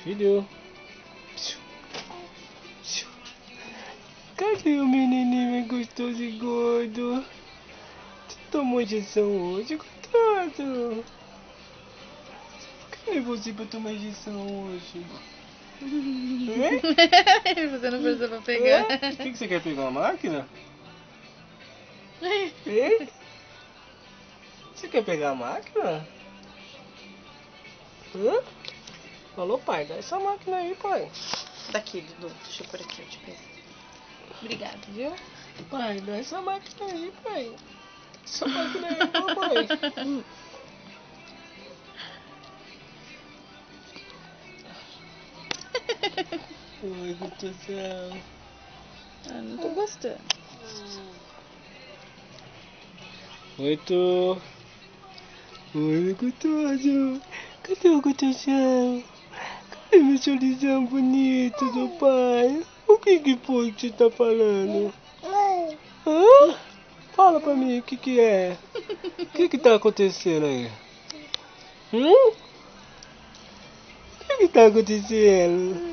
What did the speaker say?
Filho. Cadê o menininho gostoso e gordo? Tu tomou injeção hoje, coitado? Cadê você pra tomar injeção hoje? Você não precisa pra pegar. O que você quer pegar, uma máquina? Você quer pegar a máquina? Falou, pai, dá essa máquina aí, pai. Daqui, Dudu. Deixa eu por aqui, eu te pego. Obrigada, viu? Pai, dá essa máquina aí, pai. Essa máquina aí, papai. Oi, gostoso. Não tô gostando. Oi, tu. Oi, gostoso. Cadê o gostosão? Cadê meu sorrisão bonito do pai? O que foi que você tá falando? Hã? Fala pra mim o que é. O que tá acontecendo aí? O que tá acontecendo?